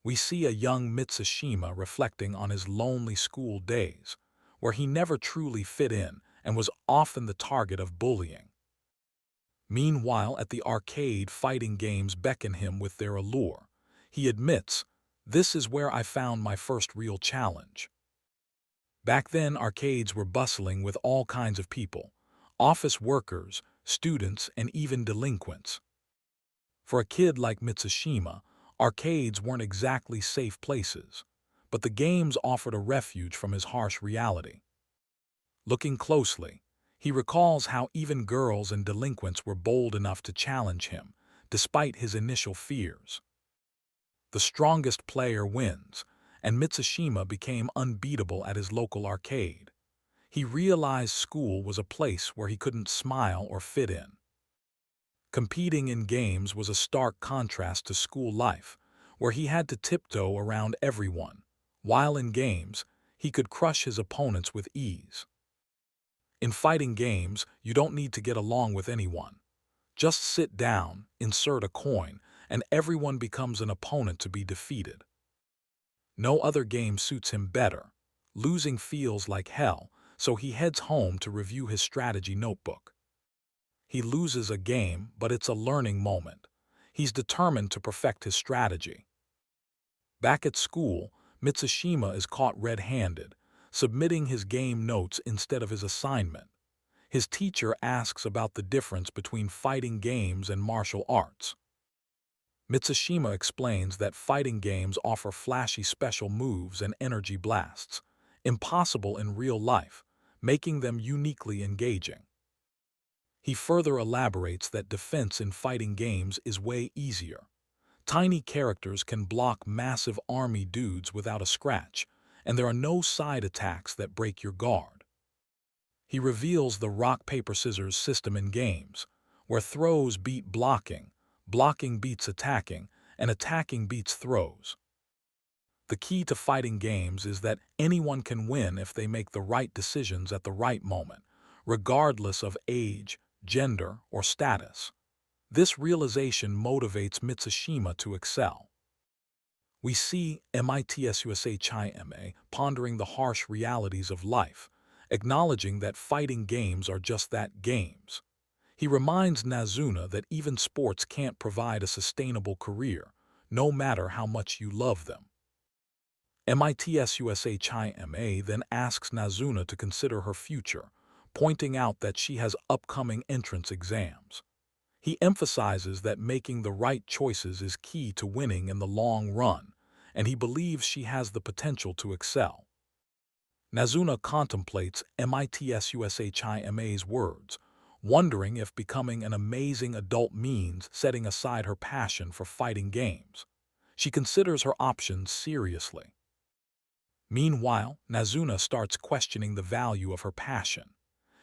We see a young Mitsushima reflecting on his lonely school days, where he never truly fit in and was often the target of bullying. Meanwhile, at the arcade, fighting games beckon him with their allure. He admits, "This is where I found my first real challenge." Back then, arcades were bustling with all kinds of people: office workers, students, and even delinquents. For a kid like Mitsushima, arcades weren't exactly safe places, but the games offered a refuge from his harsh reality. Looking closely, he recalls how even girls and delinquents were bold enough to challenge him, despite his initial fears. The strongest player wins, and Mitsushima became unbeatable at his local arcade. He realized school was a place where he couldn't smile or fit in. Competing in games was a stark contrast to school life, where he had to tiptoe around everyone, while in games, he could crush his opponents with ease. In fighting games, you don't need to get along with anyone. Just sit down, insert a coin, and everyone becomes an opponent to be defeated. No other game suits him better. Losing feels like hell, so he heads home to review his strategy notebook. He loses a game, but it's a learning moment. He's determined to perfect his strategy. Back at school, Mitsushima is caught red-handed, submitting his game notes instead of his assignment. His teacher asks about the difference between fighting games and martial arts. Mitsushima explains that fighting games offer flashy special moves and energy blasts, impossible in real life, making them uniquely engaging. He further elaborates that defense in fighting games is way easier. Tiny characters can block massive army dudes without a scratch, and there are no side attacks that break your guard. He reveals the rock-paper-scissors system in games, where throws beat blocking, blocking beats attacking, and attacking beats throws. The key to fighting games is that anyone can win if they make the right decisions at the right moment, regardless of age, gender, or status. This realization motivates Mitsushima to excel. We see Mitsushima pondering the harsh realities of life, acknowledging that fighting games are just that, games. He reminds Nazuna that even sports can't provide a sustainable career, no matter how much you love them. Mitsushima then asks Nazuna to consider her future, pointing out that she has upcoming entrance exams. He emphasizes that making the right choices is key to winning in the long run, and he believes she has the potential to excel. Nazuna contemplates Mitsushima's words, wondering if becoming an amazing adult means setting aside her passion for fighting games. She considers her options seriously. Meanwhile, Nazuna starts questioning the value of her passion.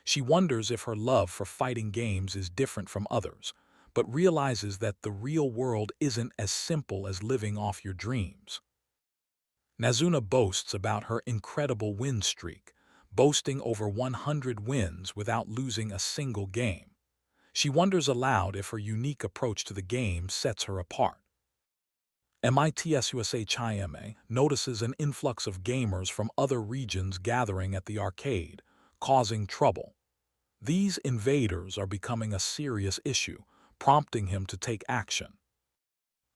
She wonders if her love for fighting games is different from others, but realizes that the real world isn't as simple as living off your dreams. Nazuna boasts about her incredible win streak, boasting over 100 wins without losing a single game. She wonders aloud if her unique approach to the game sets her apart. Mitsushima notices an influx of gamers from other regions gathering at the arcade, causing trouble. These invaders are becoming a serious issue, prompting him to take action.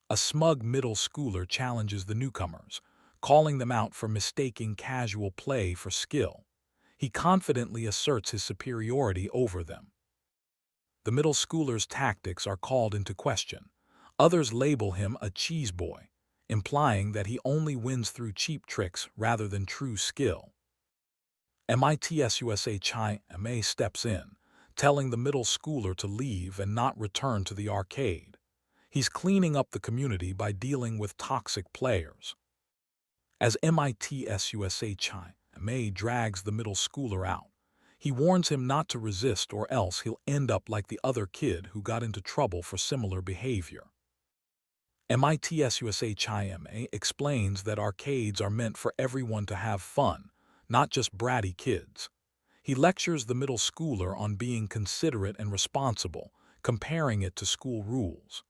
A smug middle schooler challenges the newcomers, calling them out for mistaking casual play for skill. He confidently asserts his superiority over them. The middle schooler's tactics are called into question. Others label him a cheese boy, implying that he only wins through cheap tricks rather than true skill. Mitsushima steps in, telling the middle schooler to leave and not return to the arcade. He's cleaning up the community by dealing with toxic players. As Mitsushima drags the middle schooler out, he warns him not to resist or else he'll end up like the other kid who got into trouble for similar behavior. Mitsushima explains that arcades are meant for everyone to have fun, not just bratty kids. He lectures the middle schooler on being considerate and responsible, comparing it to school rules.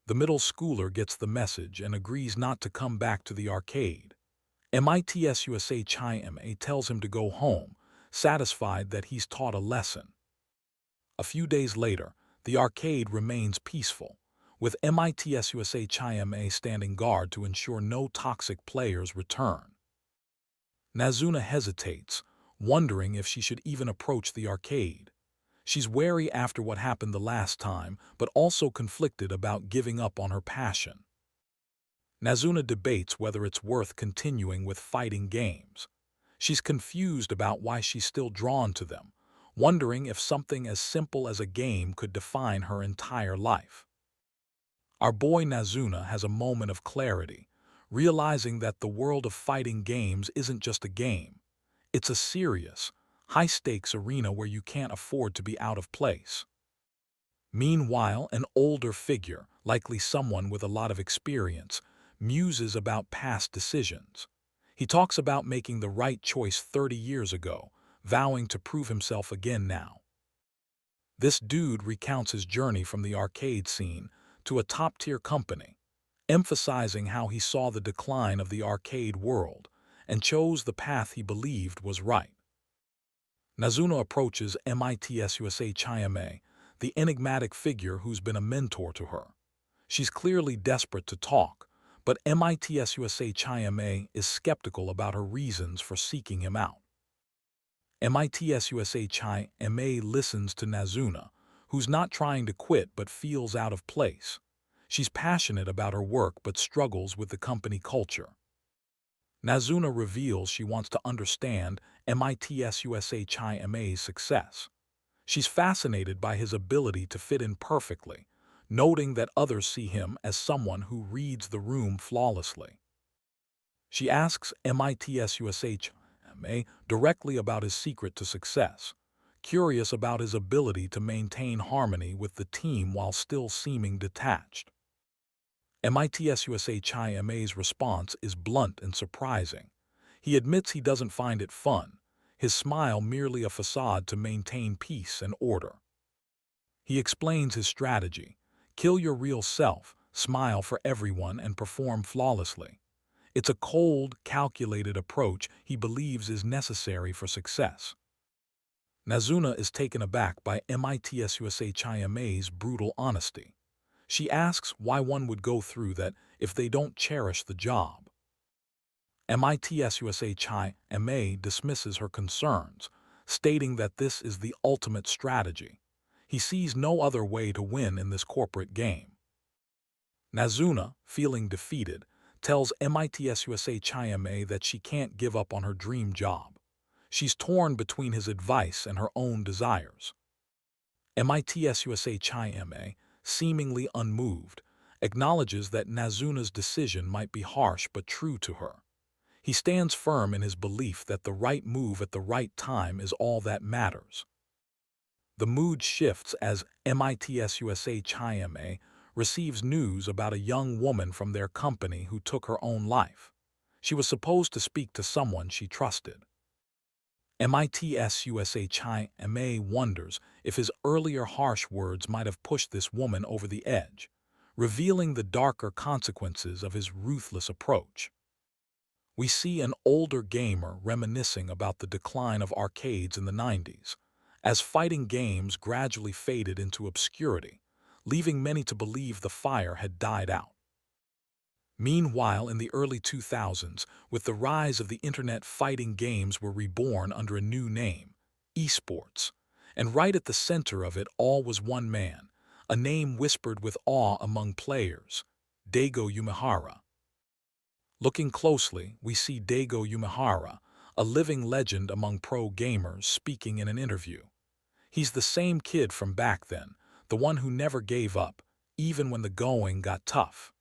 The middle schooler gets the message and agrees not to come back to the arcade. MITS Chima tells him to go home, satisfied that he's taught a lesson. A few days later, the arcade remains peaceful, with MITS Chima standing guard to ensure no toxic players return. Nazuna hesitates, wondering if she should even approach the arcade. She's wary after what happened the last time, but also conflicted about giving up on her passion. Nazuna debates whether it's worth continuing with fighting games. She's confused about why she's still drawn to them, wondering if something as simple as a game could define her entire life. Our boy Nazuna has a moment of clarity, realizing that the world of fighting games isn't just a game. It's a serious, high-stakes arena where you can't afford to be out of place. Meanwhile, an older figure, likely someone with a lot of experience, muses about past decisions. He talks about making the right choice 30 years ago, vowing to prove himself again now. This dude recounts his journey from the arcade scene to a top-tier company, emphasizing how he saw the decline of the arcade world and chose the path he believed was right. Nazuna approaches MITS Chime, the enigmatic figure who's been a mentor to her. She's clearly desperate to talk, but MITS Chime is skeptical about her reasons for seeking him out. MITS Chime listens to Nazuna, who's not trying to quit but feels out of place. She's passionate about her work but struggles with the company culture. Nazuna reveals she wants to understand MITS Chime's success. She's fascinated by his ability to fit in perfectly, noting that others see him as someone who reads the room flawlessly. She asks MITS Chime directly about his secret to success, curious about his ability to maintain harmony with the team while still seeming detached. MITS Chime's response is blunt and surprising. He admits he doesn't find it fun, his smile merely a facade to maintain peace and order. He explains his strategy: kill your real self, smile for everyone, and perform flawlessly. It's a cold, calculated approach he believes is necessary for success. Nazuna is taken aback by MITS Chime's brutal honesty. She asks why one would go through that if they don't cherish the job. MITS Chime dismisses her concerns, stating that this is the ultimate strategy. He sees no other way to win in this corporate game. Nazuna, feeling defeated, tells MITS Chime that she can't give up on her dream job. She's torn between his advice and her own desires. MITS Chime, seemingly unmoved, acknowledges that Nazuna's decision might be harsh but true to her. He stands firm in his belief that the right move at the right time is all that matters. The mood shifts as MITS Chime receives news about a young woman from their company who took her own life. She was supposed to speak to someone she trusted. MITS Chime wonders if his earlier harsh words might have pushed this woman over the edge, revealing the darker consequences of his ruthless approach. We see an older gamer reminiscing about the decline of arcades in the 90s, as fighting games gradually faded into obscurity, leaving many to believe the fire had died out. Meanwhile, in the early 2000s, with the rise of the internet, fighting games were reborn under a new name: esports. And right at the center of it all was one man, a name whispered with awe among players: Daigo Yumehara. Looking closely, we see Daigo Yumehara, a living legend among pro gamers, speaking in an interview. He's the same kid from back then, the one who never gave up, even when the going got tough.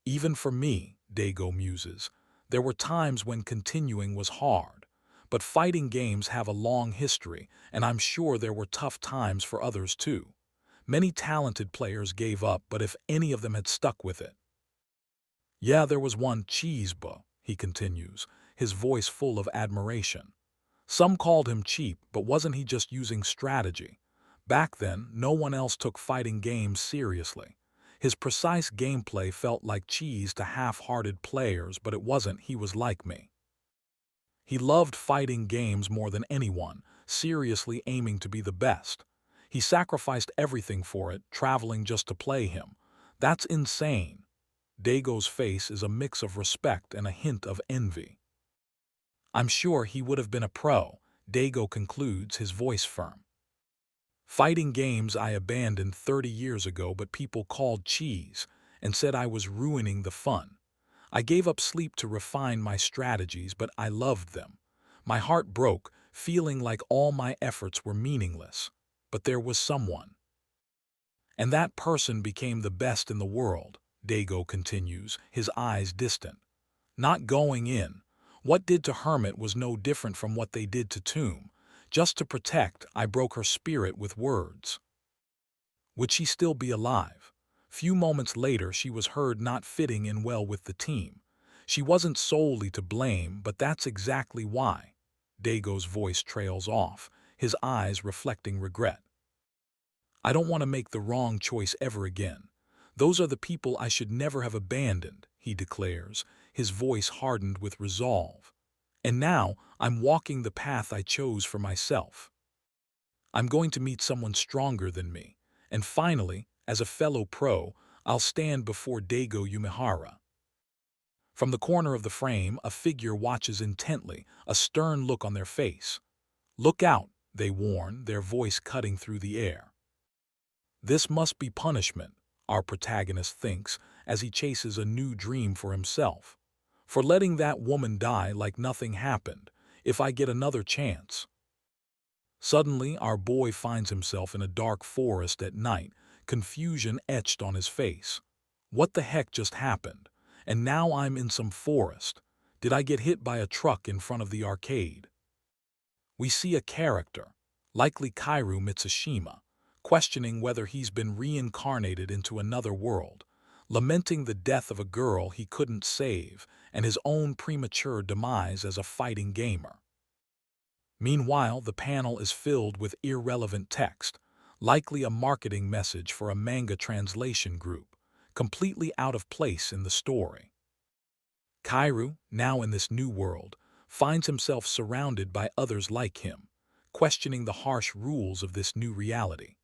Even for me, Daigo muses, there were times when continuing was hard, but fighting games have a long history, and I'm sure there were tough times for others too. Many talented players gave up, but if any of them had stuck with it. Yeah, there was one Cheeseba, he continues, his voice full of admiration. Some called him cheap, but wasn't he just using strategy? Back then, no one else took fighting games seriously. His precise gameplay felt like cheese to half-hearted players, but it wasn't. He was like me. He loved fighting games more than anyone, seriously aiming to be the best. He sacrificed everything for it, traveling just to play him. That's insane. Dago's face is a mix of respect and a hint of envy. I'm sure he would have been a pro, Dago concludes, his voice firm. Fighting games I abandoned 30 years ago, but people called cheese and said I was ruining the fun. I gave up sleep to refine my strategies, but I loved them. My heart broke, feeling like all my efforts were meaningless. But there was someone. And that person became the best in the world, Dago continues, his eyes distant. Not going in. What did to Hermit was no different from what they did to Tomb. Just to protect, I broke her spirit with words. Would she still be alive? Few moments later, she was heard not fitting in well with the team. She wasn't solely to blame, but that's exactly why. Dago's voice trails off, his eyes reflecting regret. I don't want to make the wrong choice ever again. Those are the people I should never have abandoned, he declares, his voice hardened with resolve. And now, I'm walking the path I chose for myself. I'm going to meet someone stronger than me. And finally, as a fellow pro, I'll stand before Dago Umehara. From the corner of the frame, a figure watches intently, a stern look on their face. Look out, they warn, their voice cutting through the air. This must be punishment, our protagonist thinks, as he chases a new dream for himself. For letting that woman die like nothing happened, if I get another chance. Suddenly, our boy finds himself in a dark forest at night, confusion etched on his face. What the heck just happened? And now I'm in some forest. Did I get hit by a truck in front of the arcade? We see a character, likely Kairu Mitsushima, questioning whether he's been reincarnated into another world, lamenting the death of a girl he couldn't save and his own premature demise as a fighting gamer. Meanwhile, the panel is filled with irrelevant text, likely a marketing message for a manga translation group, completely out of place in the story. Kairu, now in this new world, finds himself surrounded by others like him, questioning the harsh rules of this new reality.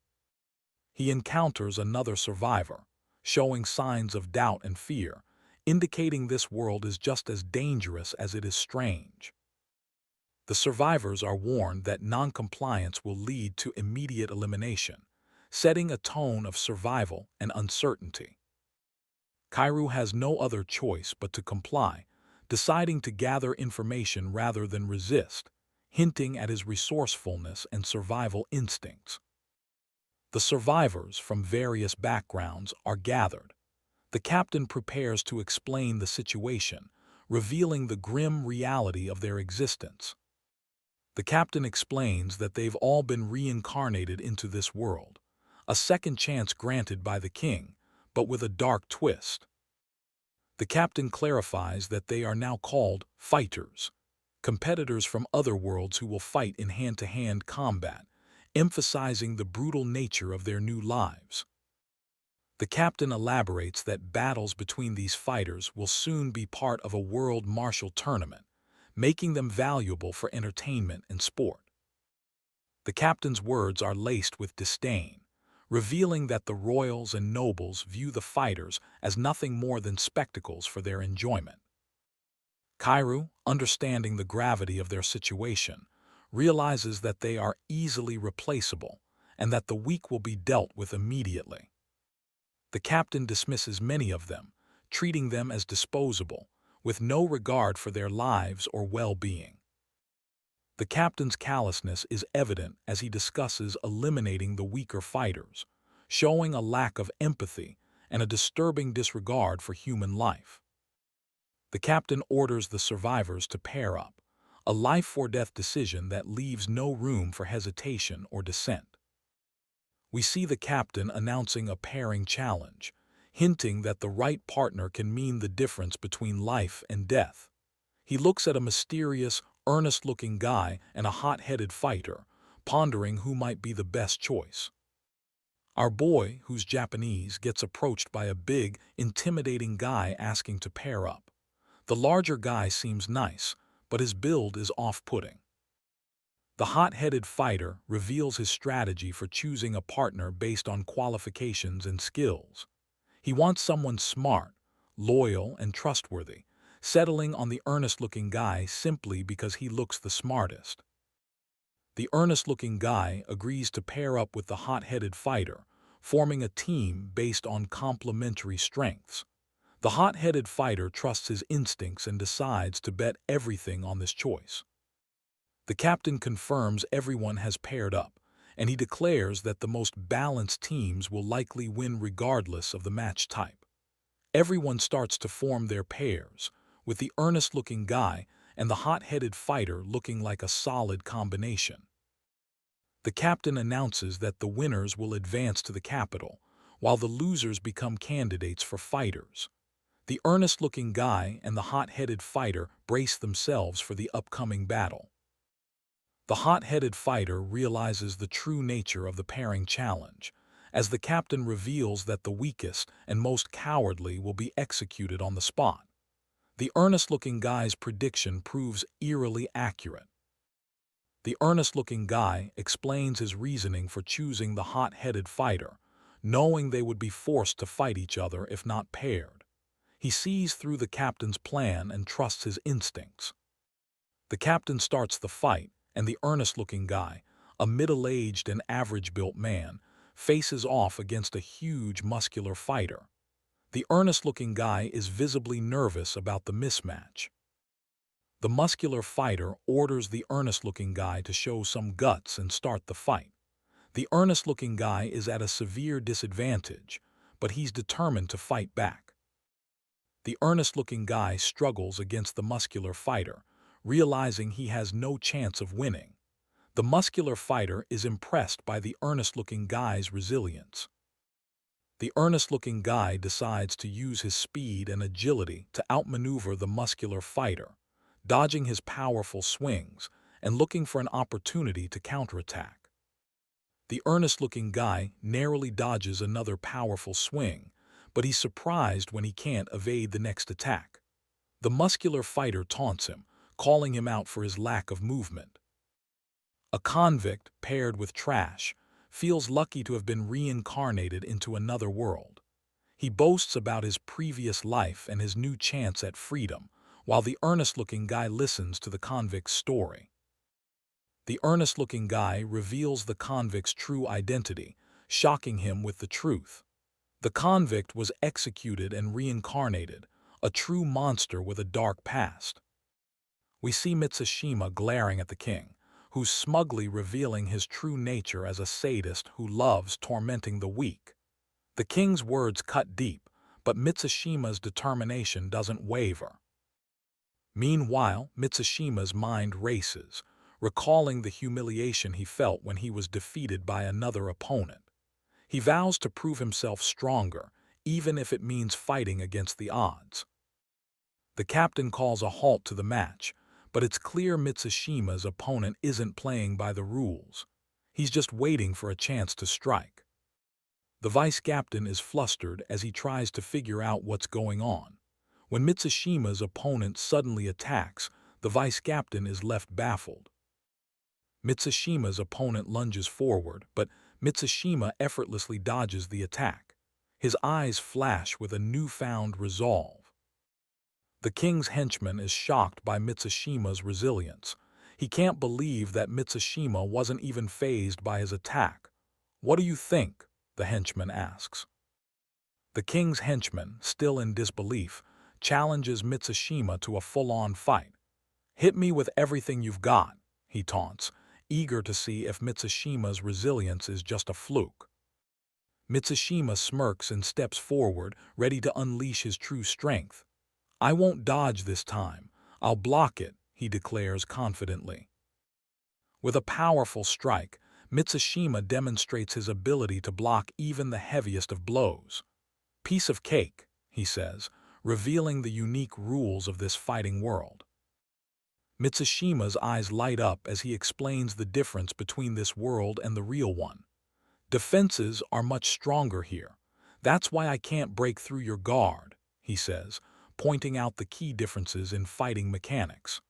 He encounters another survivor, showing signs of doubt and fear, indicating this world is just as dangerous as it is strange. The survivors are warned that non-compliance will lead to immediate elimination, setting a tone of survival and uncertainty. Kairu has no other choice but to comply, deciding to gather information rather than resist, hinting at his resourcefulness and survival instincts. The survivors from various backgrounds are gathered. The captain prepares to explain the situation, revealing the grim reality of their existence. The captain explains that they've all been reincarnated into this world, a second chance granted by the king, but with a dark twist. The captain clarifies that they are now called fighters, competitors from other worlds who will fight in hand-to-hand combat, emphasizing the brutal nature of their new lives. The captain elaborates that battles between these fighters will soon be part of a world martial tournament, making them valuable for entertainment and sport. The captain's words are laced with disdain, revealing that the royals and nobles view the fighters as nothing more than spectacles for their enjoyment. Kairu, understanding the gravity of their situation, realizes that they are easily replaceable and that the weak will be dealt with immediately. The captain dismisses many of them, treating them as disposable, with no regard for their lives or well-being. The captain's callousness is evident as he discusses eliminating the weaker fighters, showing a lack of empathy and a disturbing disregard for human life. The captain orders the survivors to pair up, a life-or-death decision that leaves no room for hesitation or dissent. We see the captain announcing a pairing challenge, hinting that the right partner can mean the difference between life and death. He looks at a mysterious, earnest-looking guy and a hot-headed fighter, pondering who might be the best choice. Our boy, who's Japanese, gets approached by a big, intimidating guy asking to pair up. The larger guy seems nice, but his build is off-putting. The hot-headed fighter reveals his strategy for choosing a partner based on qualifications and skills. He wants someone smart, loyal, and trustworthy, settling on the earnest-looking guy simply because he looks the smartest. The earnest-looking guy agrees to pair up with the hot-headed fighter, forming a team based on complementary strengths. The hot-headed fighter trusts his instincts and decides to bet everything on this choice. The captain confirms everyone has paired up, and he declares that the most balanced teams will likely win regardless of the match type. Everyone starts to form their pairs, with the earnest-looking guy and the hot-headed fighter looking like a solid combination. The captain announces that the winners will advance to the capital, while the losers become candidates for fighters. The earnest-looking guy and the hot-headed fighter brace themselves for the upcoming battle. The hot-headed fighter realizes the true nature of the pairing challenge, as the captain reveals that the weakest and most cowardly will be executed on the spot. The earnest-looking guy's prediction proves eerily accurate. The earnest-looking guy explains his reasoning for choosing the hot-headed fighter, knowing they would be forced to fight each other if not paired. He sees through the captain's plan and trusts his instincts. The captain starts the fight, and the earnest-looking guy, a middle-aged and average-built man, faces off against a huge muscular fighter. The earnest-looking guy is visibly nervous about the mismatch. The muscular fighter orders the earnest-looking guy to show some guts and start the fight. The earnest-looking guy is at a severe disadvantage, but he's determined to fight back. The earnest-looking guy struggles against the muscular fighter, realizing he has no chance of winning. The muscular fighter is impressed by the earnest-looking guy's resilience. The earnest-looking guy decides to use his speed and agility to outmaneuver the muscular fighter, dodging his powerful swings and looking for an opportunity to counterattack. The earnest-looking guy narrowly dodges another powerful swing, but he's surprised when he can't evade the next attack. The muscular fighter taunts him, calling him out for his lack of movement. A convict paired with trash feels lucky to have been reincarnated into another world. He boasts about his previous life and his new chance at freedom, while the earnest-looking guy listens to the convict's story. The earnest-looking guy reveals the convict's true identity, shocking him with the truth. The convict was executed and reincarnated, a true monster with a dark past. We see Mitsushima glaring at the king, who's smugly revealing his true nature as a sadist who loves tormenting the weak. The king's words cut deep, but Mitsushima's determination doesn't waver. Meanwhile, Mitsushima's mind races, recalling the humiliation he felt when he was defeated by another opponent. He vows to prove himself stronger, even if it means fighting against the odds. The captain calls a halt to the match, but it's clear Mitsushima's opponent isn't playing by the rules. He's just waiting for a chance to strike. The vice-captain is flustered as he tries to figure out what's going on. When Mitsushima's opponent suddenly attacks, the vice-captain is left baffled. Mitsushima's opponent lunges forward, but Mitsushima effortlessly dodges the attack. His eyes flash with a newfound resolve. The king's henchman is shocked by Mitsushima's resilience. He can't believe that Mitsushima wasn't even fazed by his attack. "What do you think?" the henchman asks. The king's henchman, still in disbelief, challenges Mitsushima to a full-on fight. "Hit me with everything you've got," he taunts, eager to see if Mitsushima's resilience is just a fluke. Mitsushima smirks and steps forward, ready to unleash his true strength. "I won't dodge this time. I'll block it," he declares confidently. With a powerful strike, Mitsushima demonstrates his ability to block even the heaviest of blows. "Piece of cake," he says, revealing the unique rules of this fighting world. Mitsushima's eyes light up as he explains the difference between this world and the real one. Defenses are much stronger here. That's why I can't break through your guard, he says, pointing out the key differences in fighting mechanics.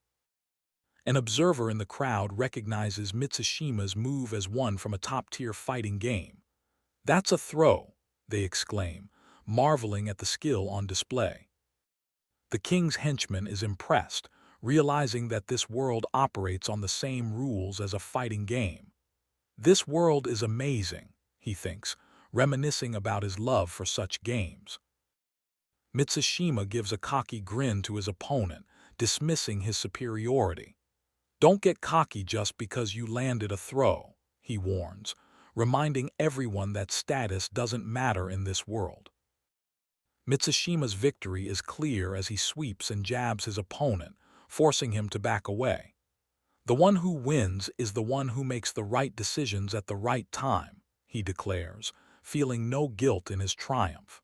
An observer in the crowd recognizes Mitsushima's move as one from a top-tier fighting game. "That's a throw," they exclaim, marveling at the skill on display. The king's henchman is impressed, realizing that this world operates on the same rules as a fighting game. "This world is amazing," he thinks, reminiscing about his love for such games. Mitsushima gives a cocky grin to his opponent, dismissing his superiority. "Don't get cocky just because you landed a throw," he warns, reminding everyone that status doesn't matter in this world. Mitsushima's victory is clear as he sweeps and jabs his opponent, forcing him to back away. "The one who wins is the one who makes the right decisions at the right time," he declares, feeling no guilt in his triumph.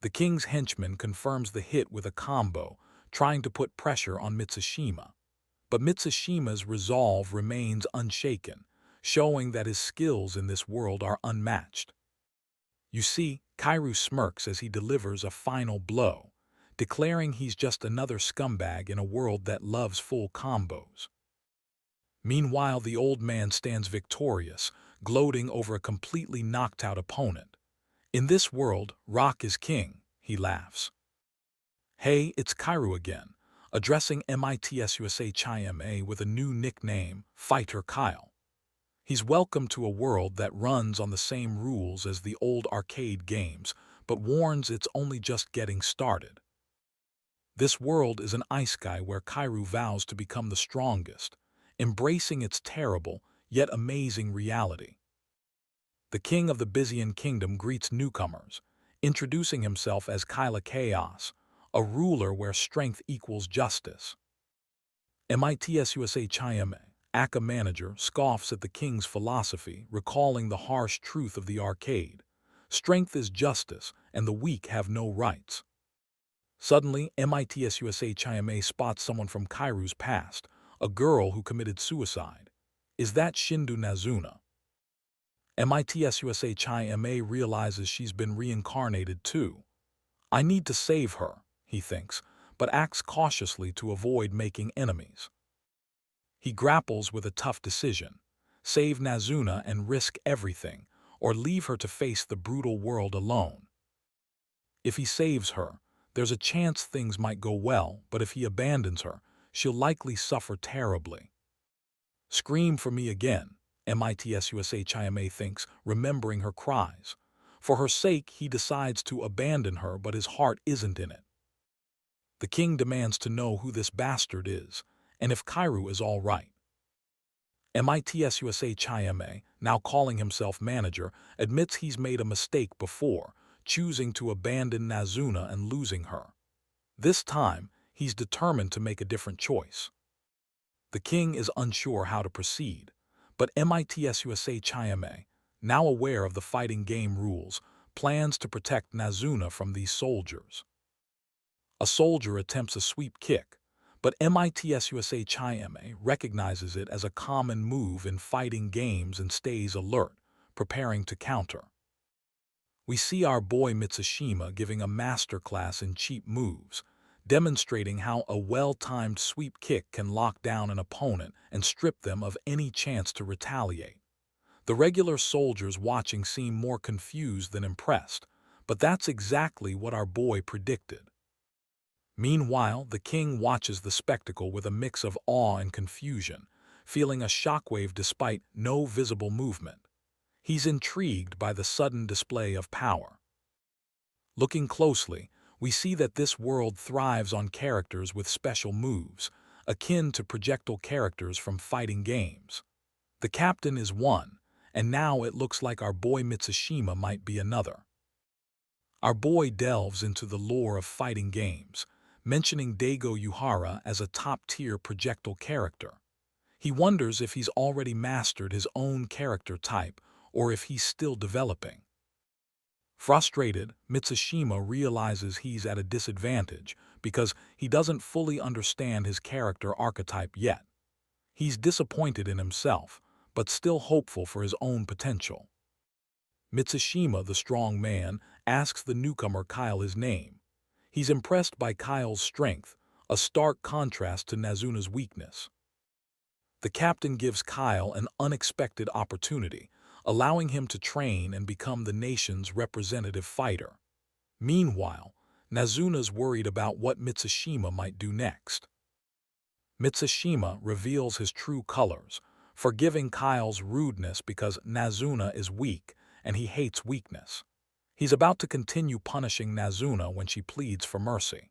The king's henchman confirms the hit with a combo, trying to put pressure on Mitsushima. But Mitsushima's resolve remains unshaken, showing that his skills in this world are unmatched. You see, Kairu smirks as he delivers a final blow, declaring he's just another scumbag in a world that loves full combos. Meanwhile, the old man stands victorious, gloating over a completely knocked-out opponent. "In this world, Rock is king," he laughs. "Hey, it's Kairu again," addressing MITSUSA Chima with a new nickname, Fighter Kyle. He's welcome to a world that runs on the same rules as the old arcade games, but warns it's only just getting started. This world is an isekai where Kairu vows to become the strongest, embracing its terrible, yet amazing reality. The king of the Byzantine kingdom greets newcomers, introducing himself as Kyla Chaos, a ruler where strength equals justice. MITSUSA Chima, Aka manager, scoffs at the king's philosophy, recalling the harsh truth of the arcade. Strength is justice, and the weak have no rights. Suddenly, MITSUSA Chima spots someone from Kairu's past, a girl who committed suicide. Is that Shindu Nazuna? MITSUSA Chima realizes she's been reincarnated too. "I need to save her," he thinks, but acts cautiously to avoid making enemies. He grapples with a tough decision: save Nazuna and risk everything, or leave her to face the brutal world alone. If he saves her, there's a chance things might go well, but if he abandons her, she'll likely suffer terribly. "Scream for me again," MITSUSA Chima thinks, remembering her cries. For her sake, he decides to abandon her, but his heart isn't in it. The king demands to know who this bastard is, and if Kairu is all right. MITSUSA Chima, now calling himself manager, admits he's made a mistake before, choosing to abandon Nazuna and losing her. This time, he's determined to make a different choice. The king is unsure how to proceed, but MITSUSA Chima, now aware of the fighting game rules, plans to protect Nazuna from these soldiers. A soldier attempts a sweep kick, but MITSUSA Chima recognizes it as a common move in fighting games and stays alert, preparing to counter. We see our boy Mitsushima giving a masterclass in cheap moves, demonstrating how a well-timed sweep kick can lock down an opponent and strip them of any chance to retaliate. The regular soldiers watching seem more confused than impressed, but that's exactly what our boy predicted. Meanwhile, the king watches the spectacle with a mix of awe and confusion, feeling a shockwave despite no visible movement. He's intrigued by the sudden display of power. Looking closely, we see that this world thrives on characters with special moves, akin to projectile characters from fighting games. The captain is one, and now it looks like our boy Mitsushima might be another. Our boy delves into the lore of fighting games, mentioning Daigo Yuhara as a top-tier projectile character. He wonders if he's already mastered his own character type or if he's still developing. Frustrated, Mitsushima realizes he's at a disadvantage because he doesn't fully understand his character archetype yet. He's disappointed in himself, but still hopeful for his own potential. Mitsushima, the strong man, asks the newcomer Kyle his name. He's impressed by Kyle's strength, a stark contrast to Nazuna's weakness. The captain gives Kyle an unexpected opportunity, allowing him to train and become the nation's representative fighter. Meanwhile, Nazuna's worried about what Mitsushima might do next. Mitsushima reveals his true colors, forgiving Kyle's rudeness because Nazuna is weak and he hates weakness. He's about to continue punishing Nazuna when she pleads for mercy.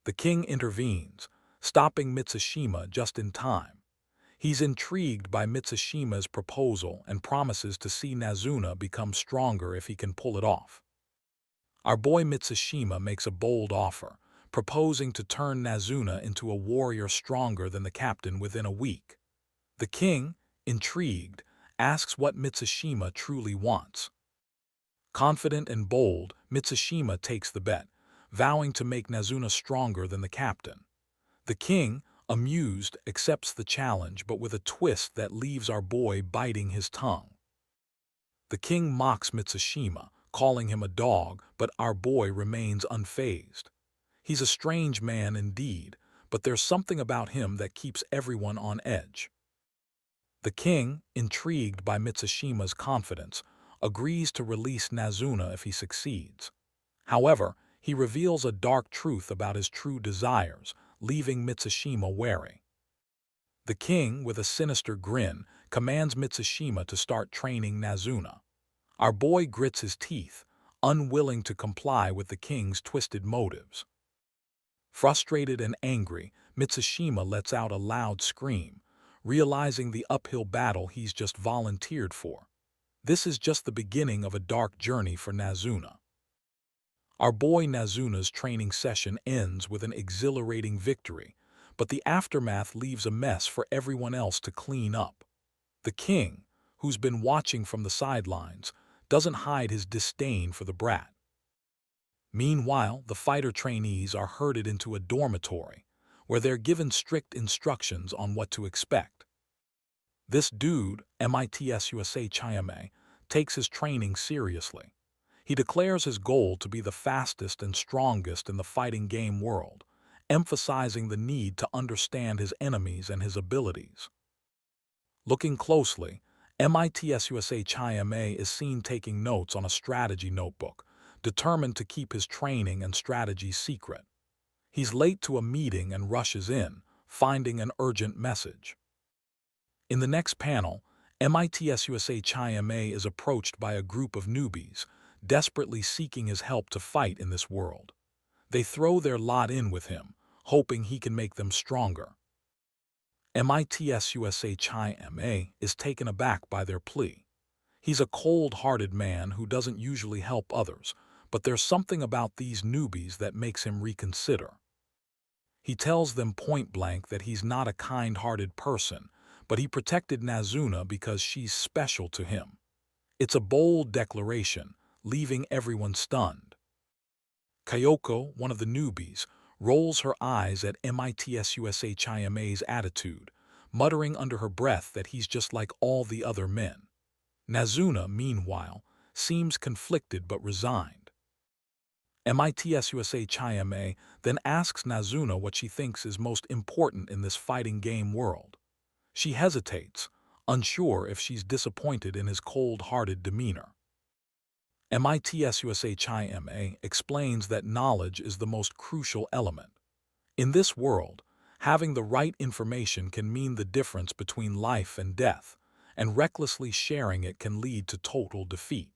The king intervenes, stopping Mitsushima just in time. He's intrigued by Mitsushima's proposal and promises to see Nazuna become stronger if he can pull it off. Our boy Mitsushima makes a bold offer, proposing to turn Nazuna into a warrior stronger than the captain within a week. The king, intrigued, asks what Mitsushima truly wants. Confident and bold, Mitsushima takes the bet, vowing to make Nazuna stronger than the captain. The king, amused, accepts the challenge but with a twist that leaves our boy biting his tongue. The king mocks Mitsushima, calling him a dog, but our boy remains unfazed. He's a strange man indeed, but there's something about him that keeps everyone on edge. The king, intrigued by Mitsushima's confidence, agrees to release Nazuna if he succeeds. However, he reveals a dark truth about his true desires, leaving Mitsushima wary. The king, with a sinister grin, commands Mitsushima to start training Nazuna. Our boy grits his teeth, unwilling to comply with the king's twisted motives. Frustrated and angry, Mitsushima lets out a loud scream, realizing the uphill battle he's just volunteered for. This is just the beginning of a dark journey for Nazuna. Our boy Nazuna's training session ends with an exhilarating victory, but the aftermath leaves a mess for everyone else to clean up. The king, who's been watching from the sidelines, doesn't hide his disdain for the brat. Meanwhile, the fighter trainees are herded into a dormitory, where they're given strict instructions on what to expect. This dude, MITSUSA Chayame, takes his training seriously. He declares his goal to be the fastest and strongest in the fighting game world, emphasizing the need to understand his enemies and his abilities. Looking closely, MITSUSA Chayame is seen taking notes on a strategy notebook, determined to keep his training and strategy secret. He's late to a meeting and rushes in, finding an urgent message. In the next panel, MITSUSA Chayame is approached by a group of newbies, desperately seeking his help to fight in this world. They throw their lot in with him, hoping he can make them stronger. MITSUSA Chayame is taken aback by their plea. He's a cold-hearted man who doesn't usually help others, but there's something about these newbies that makes him reconsider. He tells them point-blank that he's not a kind-hearted person, but he protected Nazuna because she's special to him. It's a bold declaration, leaving everyone stunned. Kyoko, one of the newbies, rolls her eyes at MITSUSA Chayame's attitude, muttering under her breath that he's just like all the other men. Nazuna, meanwhile, seems conflicted but resigned. MITSUSA Chayame then asks Nazuna what she thinks is most important in this fighting game world. She hesitates, unsure if she's disappointed in his cold-hearted demeanor. MITSUSA Chayame explains that knowledge is the most crucial element. In this world, having the right information can mean the difference between life and death, and recklessly sharing it can lead to total defeat.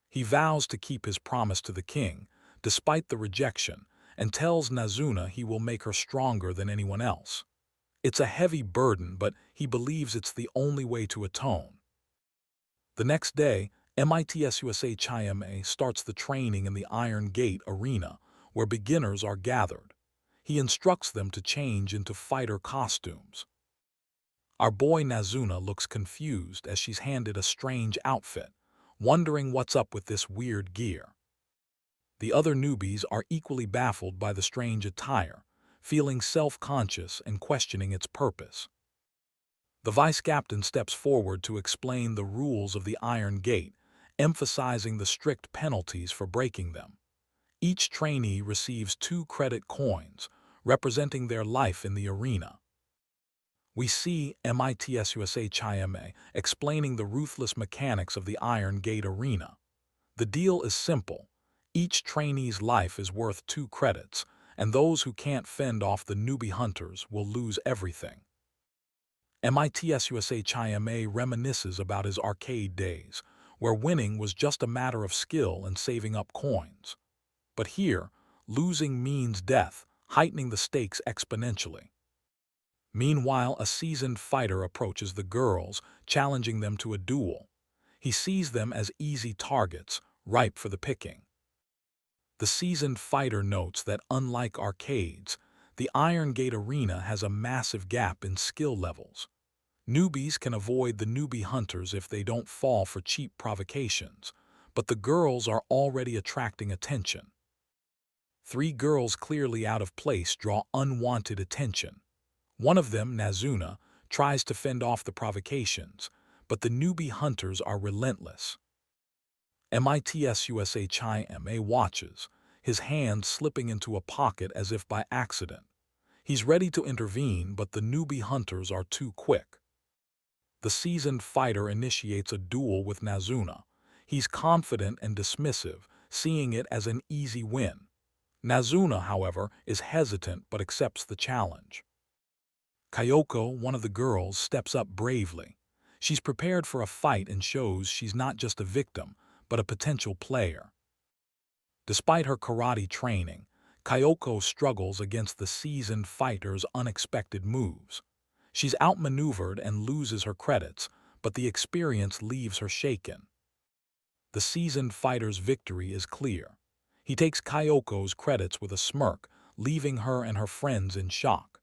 He vows to keep his promise to the king, despite the rejection, and tells Nazuna he will make her stronger than anyone else. It's a heavy burden, but he believes it's the only way to atone. The next day, MITSUSA Chayame starts the training in the Iron Gate arena, where beginners are gathered. He instructs them to change into fighter costumes. Our boy Nazuna looks confused as she's handed a strange outfit, wondering what's up with this weird gear. The other newbies are equally baffled by the strange attire, feeling self-conscious and questioning its purpose. The vice-captain steps forward to explain the rules of the Iron Gate, emphasizing the strict penalties for breaking them. Each trainee receives 2 credit coins, representing their life in the arena. We see MITSUSA Chayame explaining the ruthless mechanics of the Iron Gate arena. The deal is simple. Each trainee's life is worth 2 credits, and those who can't fend off the newbie hunters will lose everything. MITSUSA Chayame reminisces about his arcade days, where winning was just a matter of skill and saving up coins. But here, losing means death, heightening the stakes exponentially. Meanwhile, a seasoned fighter approaches the girls, challenging them to a duel. He sees them as easy targets, ripe for the picking. The seasoned fighter notes that unlike arcades, the Iron Gate arena has a massive gap in skill levels. Newbies can avoid the newbie hunters if they don't fall for cheap provocations, but the girls are already attracting attention. 3 girls clearly out of place draw unwanted attention. One of them, Nazuna, tries to fend off the provocations, but the newbie hunters are relentless. MITSUSA Chayame watches, his hand slipping into a pocket as if by accident. He's ready to intervene, but the newbie hunters are too quick. The seasoned fighter initiates a duel with Nazuna. He's confident and dismissive, seeing it as an easy win. Nazuna, however, is hesitant but accepts the challenge. Kyoko, one of the girls, steps up bravely. She's prepared for a fight and shows she's not just a victim, but a potential player. Despite her karate training, Kyoko struggles against the seasoned fighter's unexpected moves. She's outmaneuvered and loses her credits, but the experience leaves her shaken. The seasoned fighter's victory is clear. He takes Kyoko's credits with a smirk, leaving her and her friends in shock.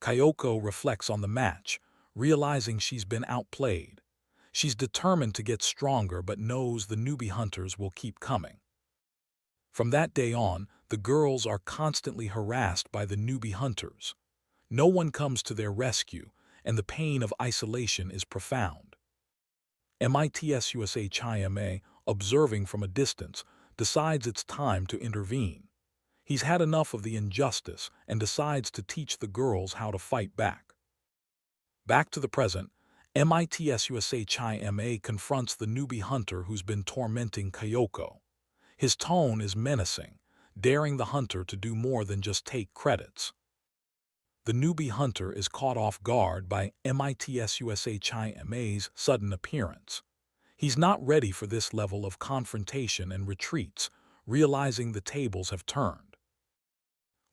Kyoko reflects on the match, realizing she's been outplayed. She's determined to get stronger but knows the newbie hunters will keep coming. From that day on, the girls are constantly harassed by the newbie hunters. No one comes to their rescue, and the pain of isolation is profound. MITSUSA Chayame, observing from a distance, decides it's time to intervene. He's had enough of the injustice and decides to teach the girls how to fight back. Back to the present, MITSUSA Chayame confronts the newbie hunter who's been tormenting Kyoko. His tone is menacing, daring the hunter to do more than just take credits. The newbie hunter is caught off guard by MITSUSA Chayame's sudden appearance. He's not ready for this level of confrontation and retreats, realizing the tables have turned.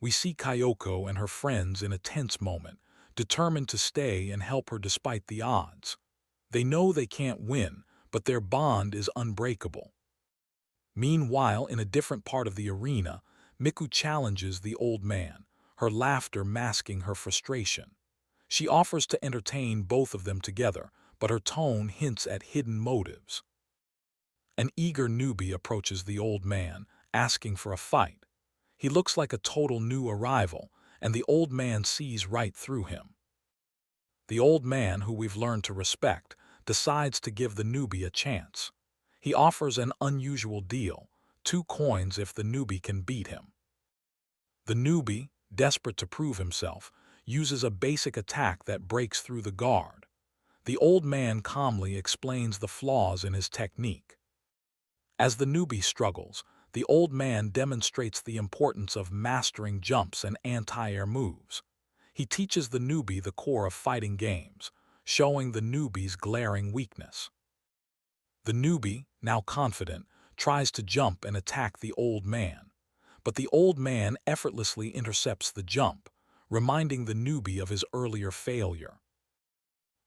We see Kyoko and her friends in a tense moment, determined to stay and help her despite the odds. They know they can't win, but their bond is unbreakable. Meanwhile, in a different part of the arena, Miku challenges the old man, her laughter masking her frustration. She offers to entertain both of them together, but her tone hints at hidden motives. An eager newbie approaches the old man, asking for a fight. He looks like a total new arrival, and the old man sees right through him. The old man, who we've learned to respect, decides to give the newbie a chance. He offers an unusual deal, 2 coins if the newbie can beat him. The newbie, desperate to prove himself, uses a basic attack that breaks through the guard. The old man calmly explains the flaws in his technique. As the newbie struggles, the old man demonstrates the importance of mastering jumps and anti-air moves. He teaches the newbie the core of fighting games, showing the newbie's glaring weakness. The newbie, now confident, tries to jump and attack the old man, but the old man effortlessly intercepts the jump, reminding the newbie of his earlier failure.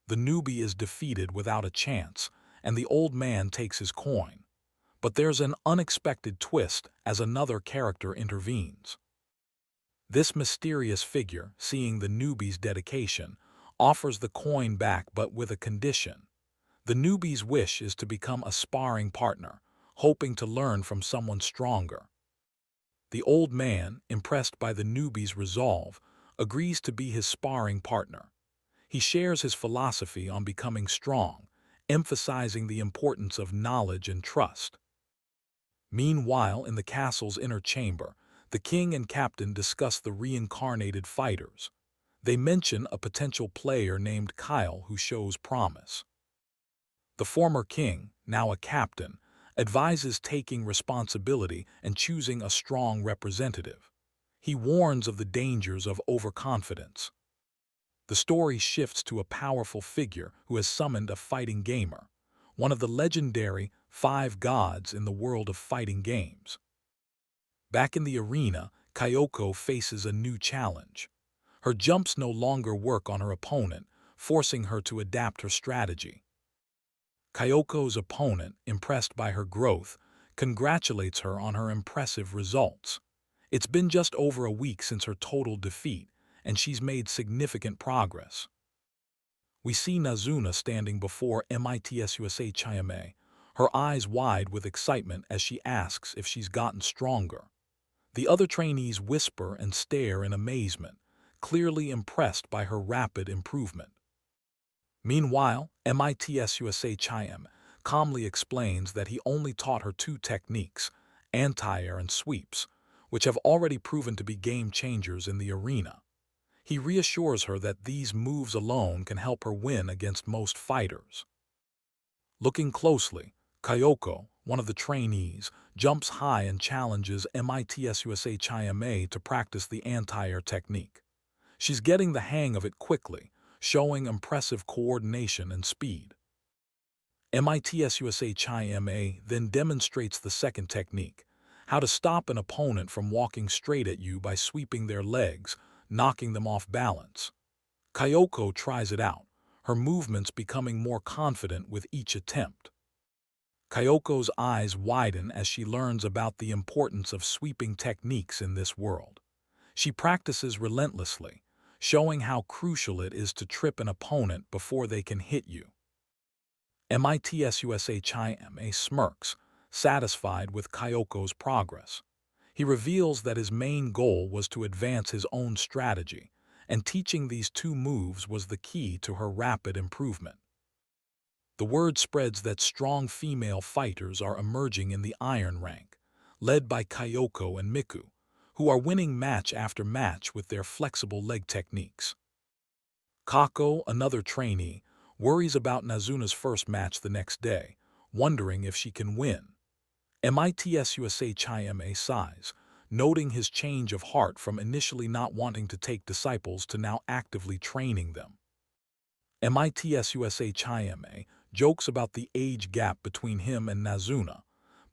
The newbie is defeated without a chance, and the old man takes his coin. But there's an unexpected twist as another character intervenes. This mysterious figure, seeing the newbie's dedication, offers the coin back but with a condition. The newbie's wish is to become a sparring partner, hoping to learn from someone stronger. The old man, impressed by the newbie's resolve, agrees to be his sparring partner. He shares his philosophy on becoming strong, emphasizing the importance of knowledge and trust. Meanwhile, in the castle's inner chamber, the king and captain discuss the reincarnated fighters. They mention a potential player named Kyle who shows promise. The former king, now a captain, advises taking responsibility and choosing a strong representative. He warns of the dangers of overconfidence. The story shifts to a powerful figure who has summoned a fighting gamer, one of the legendary 5 gods in the world of fighting games. Back in the arena, Kyoko faces a new challenge. Her jumps no longer work on her opponent, forcing her to adapt her strategy. Kyoko's opponent, impressed by her growth, congratulates her on her impressive results. It's been just over a week since her total defeat, and she's made significant progress. We see Nazuna standing before MITSUSA Chayame, her eyes wide with excitement as she asks if she's gotten stronger. The other trainees whisper and stare in amazement, clearly impressed by her rapid improvement. Meanwhile, MITSUSA Chayam calmly explains that he only taught her 2 techniques, anti-air and sweeps, which have already proven to be game changers in the arena. He reassures her that these moves alone can help her win against most fighters. Looking closely, Kyoko, one of the trainees, jumps high and challenges MITSUSA Chayame to practice the anti-air technique. She's getting the hang of it quickly, showing impressive coordination and speed. MITSUSA Chayame then demonstrates the second technique, how to stop an opponent from walking straight at you by sweeping their legs, knocking them off balance. Kyoko tries it out, her movements becoming more confident with each attempt. Kyoko's eyes widen as she learns about the importance of sweeping techniques in this world. She practices relentlessly, showing how crucial it is to trip an opponent before they can hit you. MITSUSA Chayame smirks, satisfied with Kyoko's progress. He reveals that his main goal was to advance his own strategy, and teaching these 2 moves was the key to her rapid improvement. The word spreads that strong female fighters are emerging in the iron rank, led by Kyoko and Miku, who are winning match after match with their flexible leg techniques. Kako, another trainee, worries about Nazuna's first match the next day, wondering if she can win. MITSUSA Chayame sighs, noting his change of heart from initially not wanting to take disciples to now actively training them. MITSUSA Chayame jokes about the age gap between him and Nazuna,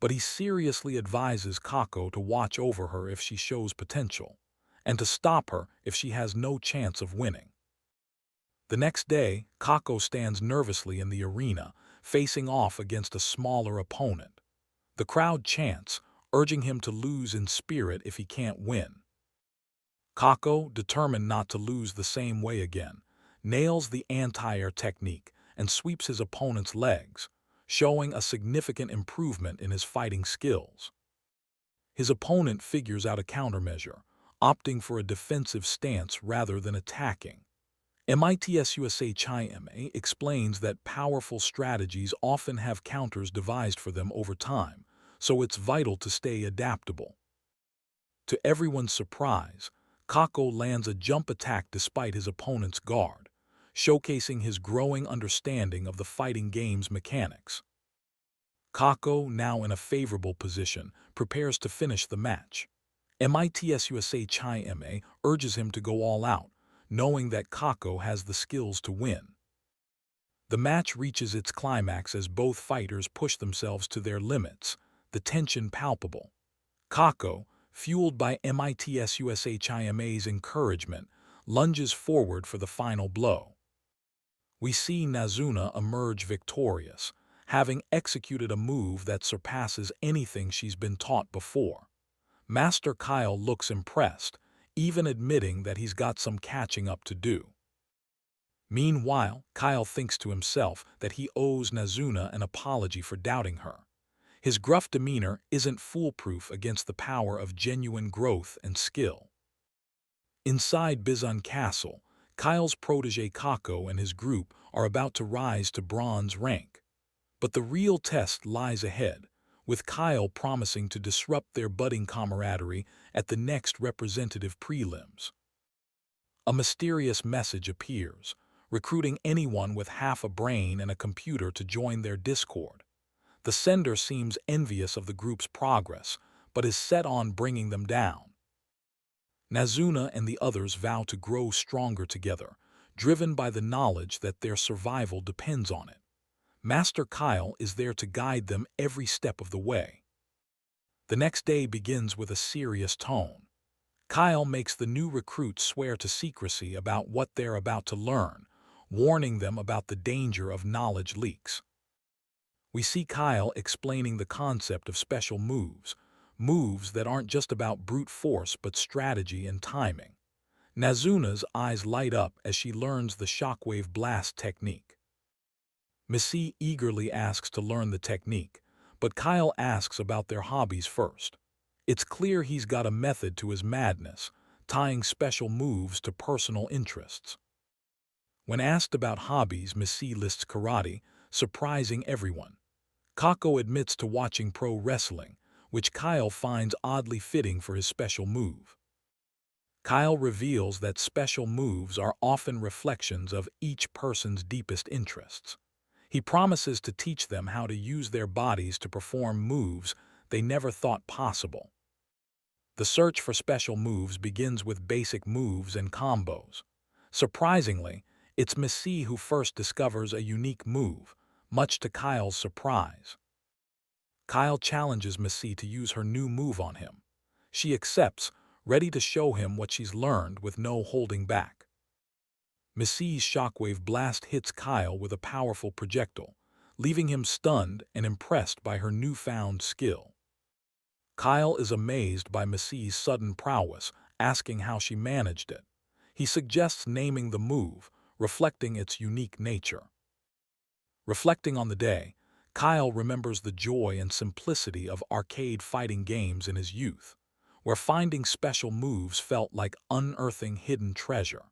but he seriously advises Kako to watch over her if she shows potential, and to stop her if she has no chance of winning. The next day, Kako stands nervously in the arena, facing off against a smaller opponent. The crowd chants, urging him to lose in spirit if he can't win. Kako, determined not to lose the same way again, nails the anti-air technique and sweeps his opponent's legs, showing a significant improvement in his fighting skills. His opponent figures out a countermeasure, opting for a defensive stance rather than attacking. MITSUSA Chayame explains that powerful strategies often have counters devised for them over time, so it's vital to stay adaptable. To everyone's surprise, Kako lands a jump attack despite his opponent's guard, showcasing his growing understanding of the fighting game's mechanics. Kako, now in a favorable position, prepares to finish the match. MITSUSA Chayame urges him to go all out, knowing that Kako has the skills to win. The match reaches its climax as both fighters push themselves to their limits, the tension palpable. Kako, fueled by MITSUSA Chayame's encouragement, lunges forward for the final blow. We see Nazuna emerge victorious, having executed a move that surpasses anything she's been taught before. Master Kyle looks impressed, even admitting that he's got some catching up to do. Meanwhile, Kyle thinks to himself that he owes Nazuna an apology for doubting her. His gruff demeanor isn't foolproof against the power of genuine growth and skill. Inside Bizun Castle, Kyle's protege Kako and his group are about to rise to bronze rank. But the real test lies ahead, with Kyle promising to disrupt their budding camaraderie at the next representative prelims. A mysterious message appears, recruiting anyone with half a brain and a computer to join their Discord. The sender seems envious of the group's progress, but is set on bringing them down. Nazuna and the others vow to grow stronger together, driven by the knowledge that their survival depends on it. Master Kyle is there to guide them every step of the way. The next day begins with a serious tone. Kyle makes the new recruits swear to secrecy about what they're about to learn, warning them about the danger of knowledge leaks. We see Kyle explaining the concept of special moves, moves that aren't just about brute force but strategy and timing. Nazuna's eyes light up as she learns the shockwave blast technique. Missy eagerly asks to learn the technique, but Kyle asks about their hobbies first. It's clear he's got a method to his madness, tying special moves to personal interests. When asked about hobbies, Missy lists karate, surprising everyone. Kako admits to watching pro wrestling, which Kyle finds oddly fitting for his special move. Kyle reveals that special moves are often reflections of each person's deepest interests. He promises to teach them how to use their bodies to perform moves they never thought possible. The search for special moves begins with basic moves and combos. Surprisingly, it's Missy who first discovers a unique move, much to Kyle's surprise. Kyle challenges Missy to use her new move on him. She accepts, ready to show him what she's learned with no holding back. Missy's shockwave blast hits Kyle with a powerful projectile, leaving him stunned and impressed by her newfound skill. Kyle is amazed by Missy's sudden prowess, asking how she managed it. He suggests naming the move, reflecting its unique nature. Reflecting on the day, Kyle remembers the joy and simplicity of arcade fighting games in his youth, where finding special moves felt like unearthing hidden treasure.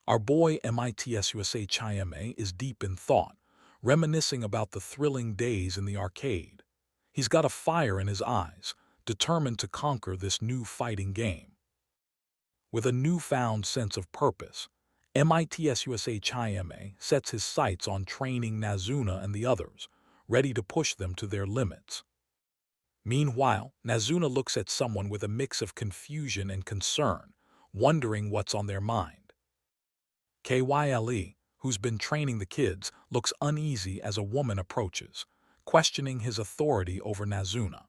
Our boy MITSUSA Chiame is deep in thought, reminiscing about the thrilling days in the arcade. He's got a fire in his eyes, determined to conquer this new fighting game. With a newfound sense of purpose, MITSUSA Chiame sets his sights on training Nazuna and the others, ready to push them to their limits. Meanwhile, Nazuna looks at someone with a mix of confusion and concern, wondering what's on their mind. Kyle, who's been training the kids, looks uneasy as a woman approaches, questioning his authority over Nazuna.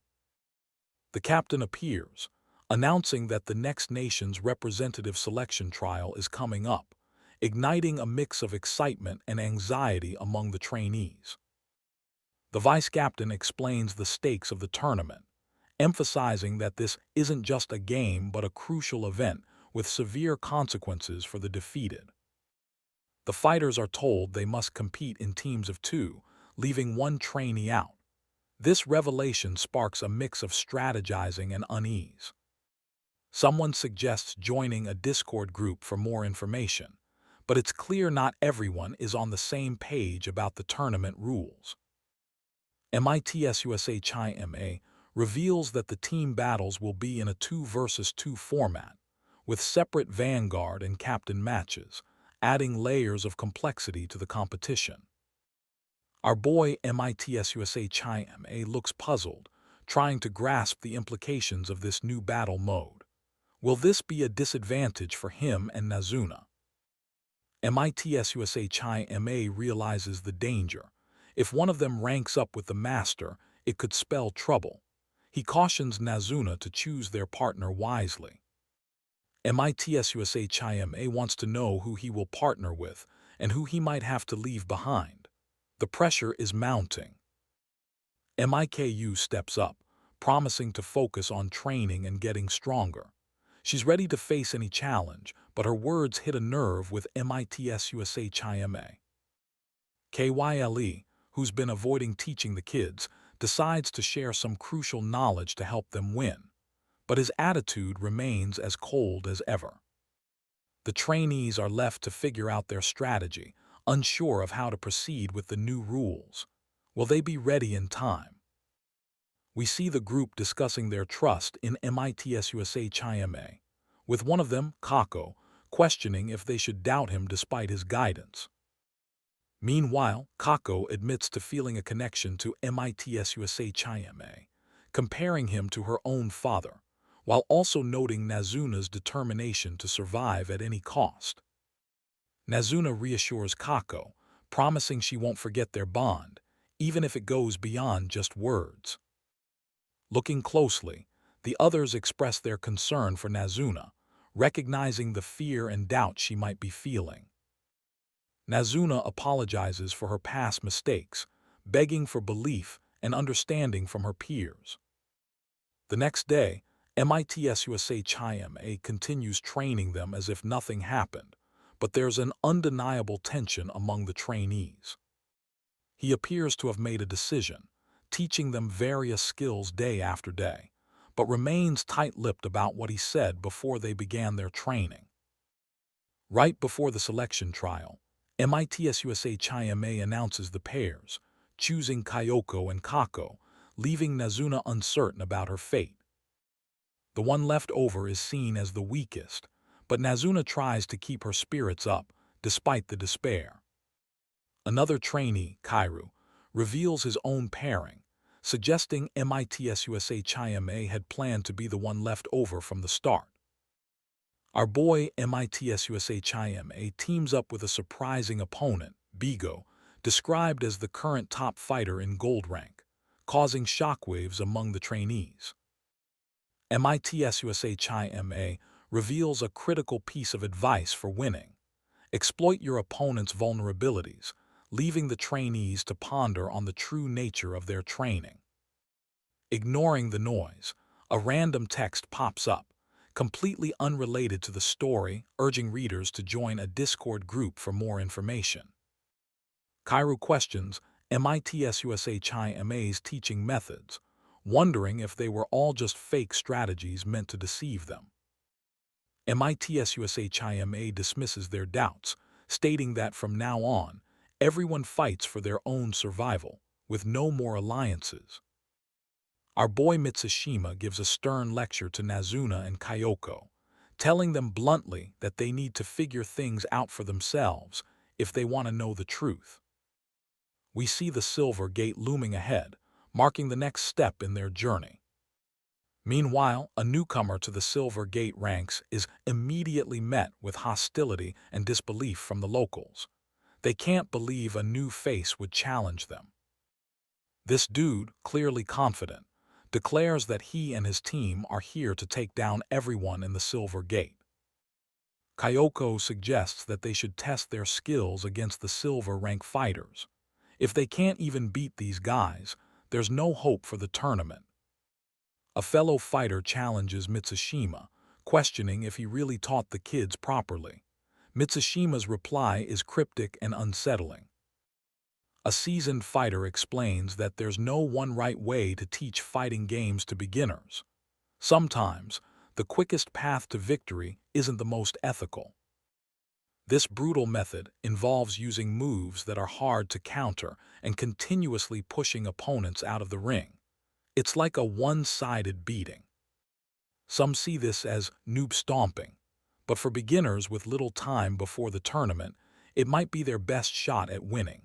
The captain appears, announcing that the next nation's representative selection trial is coming up, igniting a mix of excitement and anxiety among the trainees. The vice captain explains the stakes of the tournament, emphasizing that this isn't just a game but a crucial event with severe consequences for the defeated. The fighters are told they must compete in teams of 2, leaving one trainee out. This revelation sparks a mix of strategizing and unease. Someone suggests joining a Discord group for more information, but it's clear not everyone is on the same page about the tournament rules. MITSUSA Chiame reveals that the team battles will be in a 2 versus 2 format, with separate vanguard and captain matches, adding layers of complexity to the competition. Our boy MITSUSA Chiame looks puzzled, trying to grasp the implications of this new battle mode. Will this be a disadvantage for him and Nazuna? MITSUSA Chiame realizes the danger. If one of them ranks up with the master, it could spell trouble. He cautions Nazuna to choose their partner wisely. MITSUSA Chiame wants to know who he will partner with and who he might have to leave behind. The pressure is mounting. MIKU steps up, promising to focus on training and getting stronger. She's ready to face any challenge, but her words hit a nerve with MITSUSA Chiame. Kyle, who's been avoiding teaching the kids, decides to share some crucial knowledge to help them win, but his attitude remains as cold as ever. The trainees are left to figure out their strategy, unsure of how to proceed with the new rules. Will they be ready in time? We see the group discussing their trust in MITS-USA Chime, with one of them, Kako, questioning if they should doubt him despite his guidance. Meanwhile, Kako admits to feeling a connection to MITS-USA Chime, comparing him to her own father, while also noting Nazuna's determination to survive at any cost. Nazuna reassures Kako, promising she won't forget their bond, even if it goes beyond just words. Looking closely, the others express their concern for Nazuna, recognizing the fear and doubt she might be feeling. Nazuna apologizes for her past mistakes, begging for belief and understanding from her peers. The next day, MITS-USA Chime continues training them as if nothing happened, but there's an undeniable tension among the trainees. He appears to have made a decision, teaching them various skills day after day, but remains tight-lipped about what he said before they began their training. Right before the selection trial, MITS-USA Chime announces the pairs, choosing Kyoko and Kako, leaving Nazuna uncertain about her fate. The one left over is seen as the weakest, but Nazuna tries to keep her spirits up, despite the despair. Another trainee, Kairu, reveals his own pairing, suggesting MITS-USA Chime had planned to be the one left over from the start. Our boy MITS-USA Chime teams up with a surprising opponent, Bigo, described as the current top fighter in gold rank, causing shockwaves among the trainees. MITS-USA Chime reveals a critical piece of advice for winning: exploit your opponent's vulnerabilities, leaving the trainees to ponder on the true nature of their training. Ignoring the noise, a random text pops up, completely unrelated to the story, urging readers to join a Discord group for more information. Kairu questions MITS-USA Chime's teaching methods, wondering if they were all just fake strategies meant to deceive them. MITS-USA Chime dismisses their doubts, stating that from now on, everyone fights for their own survival, with no more alliances. Our boy Mitsushima gives a stern lecture to Nazuna and Kyoko, telling them bluntly that they need to figure things out for themselves if they want to know the truth. We see the Silver Gate looming ahead, marking the next step in their journey. Meanwhile, a newcomer to the Silver Gate ranks is immediately met with hostility and disbelief from the locals. They can't believe a new face would challenge them. This dude, clearly confident, declares that he and his team are here to take down everyone in the Silver Gate. Kyoko suggests that they should test their skills against the Silver rank fighters. If they can't even beat these guys, there's no hope for the tournament. A fellow fighter challenges Mitsushima, questioning if he really taught the kids properly. Mitsushima's reply is cryptic and unsettling. A seasoned fighter explains that there's no one right way to teach fighting games to beginners. Sometimes, the quickest path to victory isn't the most ethical. This brutal method involves using moves that are hard to counter and continuously pushing opponents out of the ring. It's like a one-sided beating. Some see this as noob stomping, but for beginners with little time before the tournament, it might be their best shot at winning.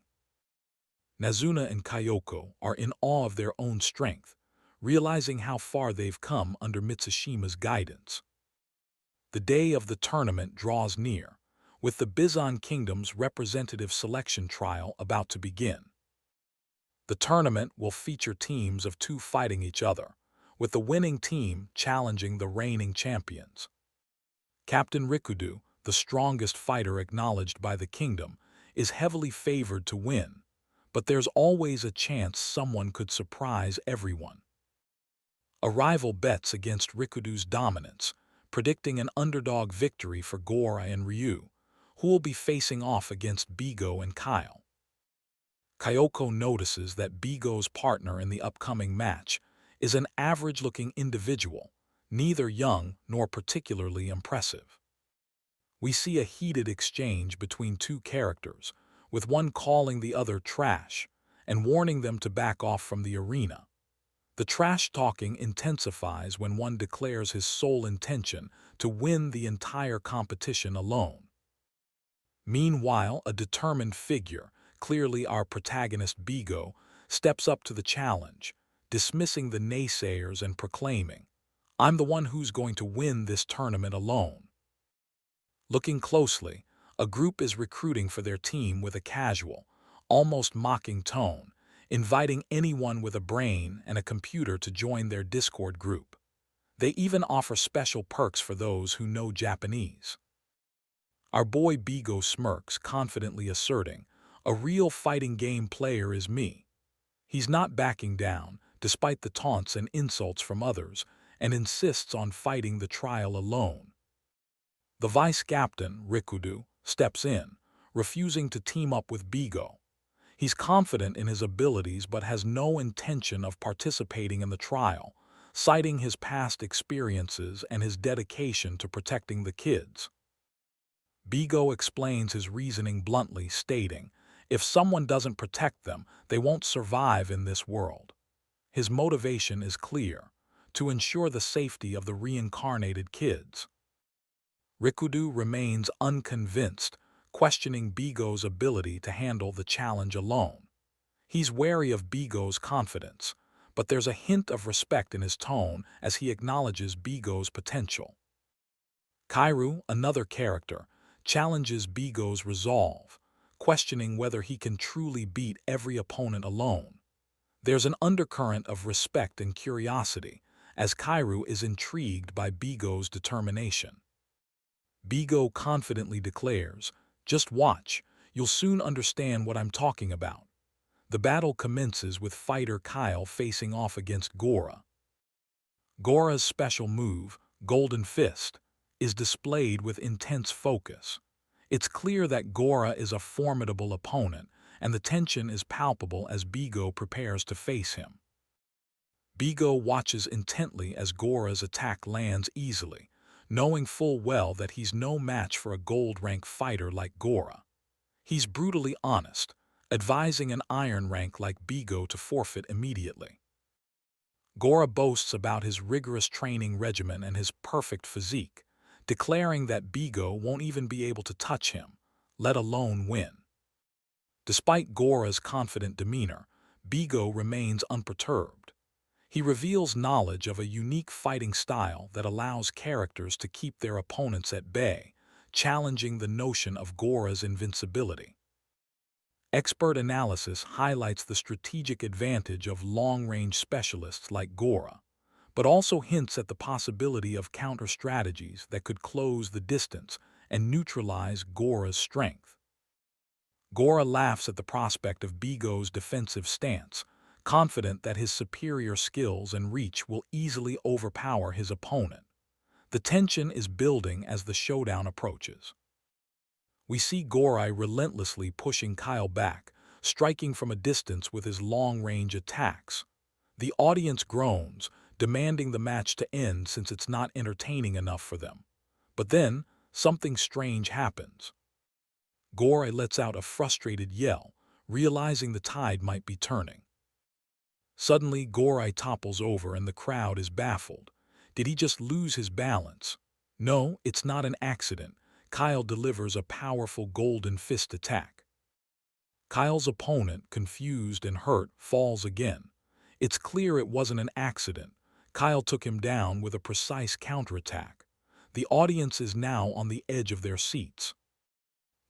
Nazuna and Kyoko are in awe of their own strength, realizing how far they've come under Mitsushima's guidance. The day of the tournament draws near, with the Bizon Kingdom's representative selection trial about to begin. The tournament will feature teams of two fighting each other, with the winning team challenging the reigning champions. Captain Rikudu, the strongest fighter acknowledged by the kingdom, is heavily favored to win, but there's always a chance someone could surprise everyone. A rival bets against Rikudu's dominance, predicting an underdog victory for Gora and Ryu, who will be facing off against Bigo and Kyle. Kyoko notices that Bigo's partner in the upcoming match is an average-looking individual, neither young nor particularly impressive. We see a heated exchange between two characters, with one calling the other trash, and warning them to back off from the arena. The trash-talking intensifies when one declares his sole intention to win the entire competition alone. Meanwhile, a determined figure, clearly our protagonist Bigo, steps up to the challenge, dismissing the naysayers and proclaiming, "I'm the one who's going to win this tournament alone." Looking closely, a group is recruiting for their team with a casual, almost mocking tone, inviting anyone with a brain and a computer to join their Discord group. They even offer special perks for those who know Japanese. Our boy Bigo smirks, confidently asserting, "A real fighting game player is me." He's not backing down, despite the taunts and insults from others, and insists on fighting the trial alone. The vice-captain, Rikudu, steps in, refusing to team up with Bigo. He's confident in his abilities but has no intention of participating in the trial, citing his past experiences and his dedication to protecting the kids. Bigo explains his reasoning bluntly, stating, "If someone doesn't protect them, they won't survive in this world." His motivation is clear: to ensure the safety of the reincarnated kids. Rikudu remains unconvinced, questioning Bigo's ability to handle the challenge alone. He's wary of Bigo's confidence, but there's a hint of respect in his tone as he acknowledges Bigo's potential. Kairu, another character, challenges Bigo's resolve, questioning whether he can truly beat every opponent alone. There's an undercurrent of respect and curiosity, as Kairu is intrigued by Bigo's determination. Bigo confidently declares, "Just watch, you'll soon understand what I'm talking about." The battle commences with fighter Kyle facing off against Gora. Gora's special move, Golden Fist, is displayed with intense focus. It's clear that Gora is a formidable opponent, and the tension is palpable as Bigo prepares to face him. Bigo watches intently as Gora's attack lands easily, knowing full well that he's no match for a gold-rank fighter like Gora. He's brutally honest, advising an iron rank like Bigo to forfeit immediately. Gora boasts about his rigorous training regimen and his perfect physique, declaring that Bigo won't even be able to touch him, let alone win. Despite Gora's confident demeanor, Bigo remains unperturbed. He reveals knowledge of a unique fighting style that allows characters to keep their opponents at bay, challenging the notion of Gora's invincibility. Expert analysis highlights the strategic advantage of long-range specialists like Gora, but also hints at the possibility of counter-strategies that could close the distance and neutralize Gora's strength. Gora laughs at the prospect of Bigo's defensive stance, confident that his superior skills and reach will easily overpower his opponent. The tension is building as the showdown approaches. We see Gora relentlessly pushing Kyle back, striking from a distance with his long-range attacks. The audience groans, demanding the match to end since it's not entertaining enough for them. But then, something strange happens. Gora lets out a frustrated yell, realizing the tide might be turning. Suddenly, Gora topples over and the crowd is baffled. Did he just lose his balance? No, it's not an accident. Kyle delivers a powerful golden fist attack. Kyle's opponent, confused and hurt, falls again. It's clear it wasn't an accident. Kyle took him down with a precise counterattack. The audience is now on the edge of their seats.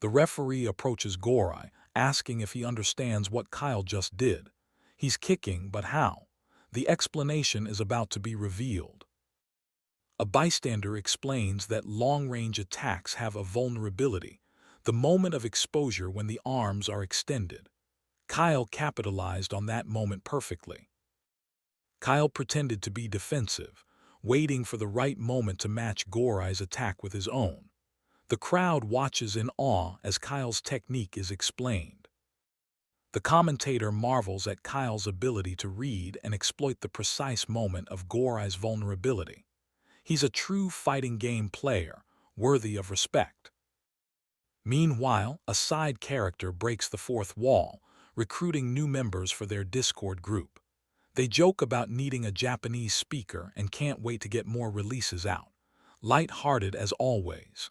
The referee approaches Gora, asking if he understands what Kyle just did. He's kicking, but how? The explanation is about to be revealed. A bystander explains that long-range attacks have a vulnerability, the moment of exposure when the arms are extended. Kyle capitalized on that moment perfectly. Kyle pretended to be defensive, waiting for the right moment to match Gora's attack with his own. The crowd watches in awe as Kyle's technique is explained. The commentator marvels at Kyle's ability to read and exploit the precise moment of Gora's vulnerability. He's a true fighting game player, worthy of respect. Meanwhile, a side character breaks the fourth wall, recruiting new members for their Discord group. They joke about needing a Japanese speaker and can't wait to get more releases out. Light-hearted as always.